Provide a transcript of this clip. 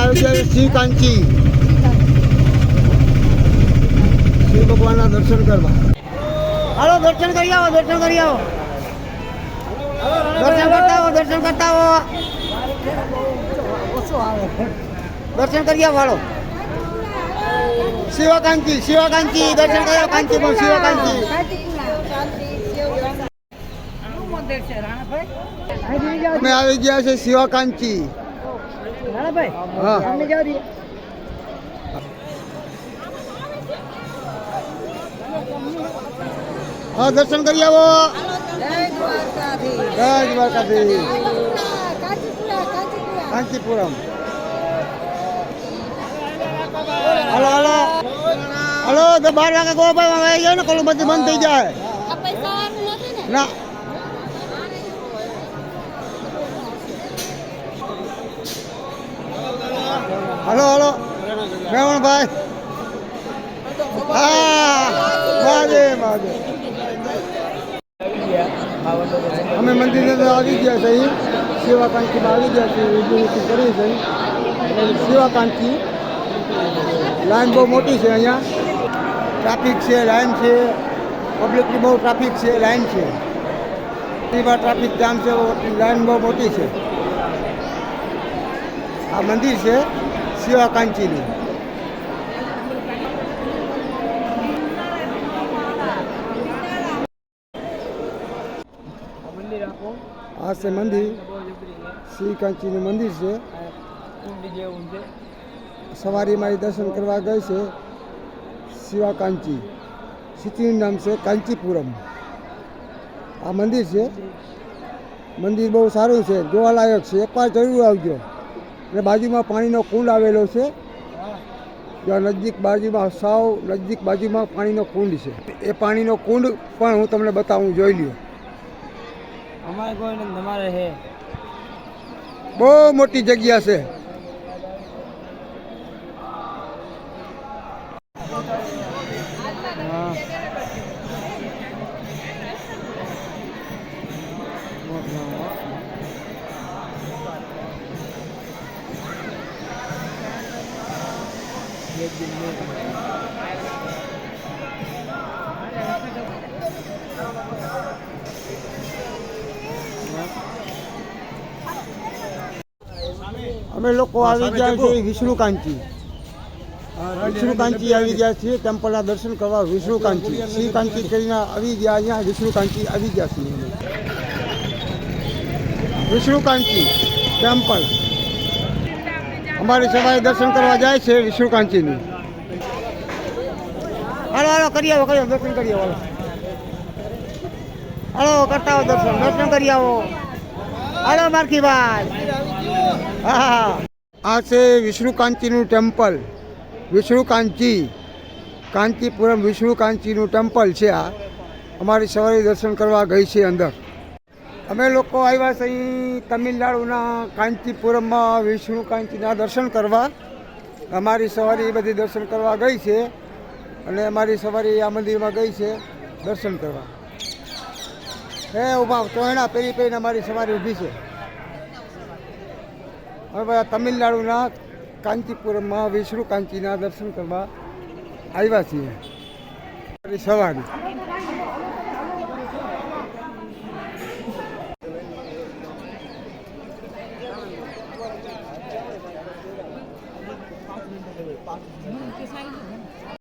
આવી ગયા શ્રી કાંચી, શ્રી ભગવાનના દર્શન કરવા. હાલો દર્શન કરી આવો, દર્શન કરી આવો, દર્શન કરતા આવો, દર્શન કરતા આવો, દર્શન કરી આવો. હાલો શિવકાંચી, શિવકાંચી દર્શન કરી આવો. કાંચી પણ શિવકાંચી. અમે આવી ગયા છે શિવકાંચી. હા દર્શન કરી આવો. જય Dwarkadhish. Kanchipuram. Hello hello hello, 12 વાગે ગોપાલમાં આવી જાય ને, કોલું બધું બંધ થઈ જાય. ના હલો હલો મેવણભાઈ. હા મહાદેવ મહાદેવ. અમે મંદિરે તો આવી ગયા છે. શિવકાંચીમાં આવી ગયા છે. વિધિ કરી છે શિવકાંચી. લાઈન બહુ મોટી છે. અહીંયા ટ્રાફિક છે, લાઈન છે, પબ્લિકની બહુ ટ્રાફિક છે, લાઈન છે. ટ્રાફિક જામ છે, લાઈન બહુ મોટી છે. આ મંદિર છે શિવકાંચીનું. આ છે મંદિર, શિવકાંચીનું મંદિર છે. સવારી મારી દર્શન કરવા ગઈ છે શિવકાંચી. સિટીનું નામ છે કાંચીપુરમ. આ મંદિર છે. મંદિર બહુ સારું છે, જોવાલાયક છે. એકવાર જરૂર આવજો. અને બાજુમાં પાણીનો કુંડ આવેલો છે. ત્યાં નજીક બાજુમાં, સાવ નજીક બાજુમાં પાણીનો કુંડ છે. એ પાણીનો કુંડ પણ હું તમને બતાવું, જોઈ લ્યો. અમારે કોઈ તમારે છે. બહુ મોટી જગ્યા છે. અમે લોકો આવી ગયા છીએ વિષ્ણુકાંચી. વિષ્ણુકાંચી આવી ગયા છીએ ટેમ્પલના દર્શન કરવા. વિષ્ણુકાંચી, શ્રીકાંચી કરીને આવી ગયા. અહીંયા વિષ્ણુકાંચી આવી ગયા છીએ. વિષ્ણુકાંચી ટેમ્પલ. અમારી સવારે દર્શન કરવા જાય છે વિષ્ણુકાંચીની. હાલો હાલો કરી આવો, કરી આવો, દર્શન કરી આવો. હાલો કરતા આવો દર્શન, દર્શન કરી આવો. હાલો મારખીભાઈ. હા આ છે વિષ્ણુકાંચીનું ટેમ્પલ. વિષ્ણુકાંચી, કાંચીપુરમ વિષ્ણુકાંચીનું ટેમ્પલ છે. આ અમારી સવારે દર્શન કરવા ગઈ છે અંદર. અમે લોકો આવ્યા છે અહીં તમિલનાડુના કાંચીપુરમમાં વિષ્ણુકાંચીના દર્શન કરવા. અમારી સવારી બધી દર્શન કરવા ગઈ છે. અને અમારી સવારી આ મંદિરમાં ગઈ છે દર્શન કરવા. હે ઊભા ચોયણા પહેરી પહેરીને અમારી સવારી ઊભી છે. હવે તમિલનાડુના કાંચીપુરમમાં વિષ્ણુકાંચીના દર્શન કરવા આવ્યા છીએ સવારે.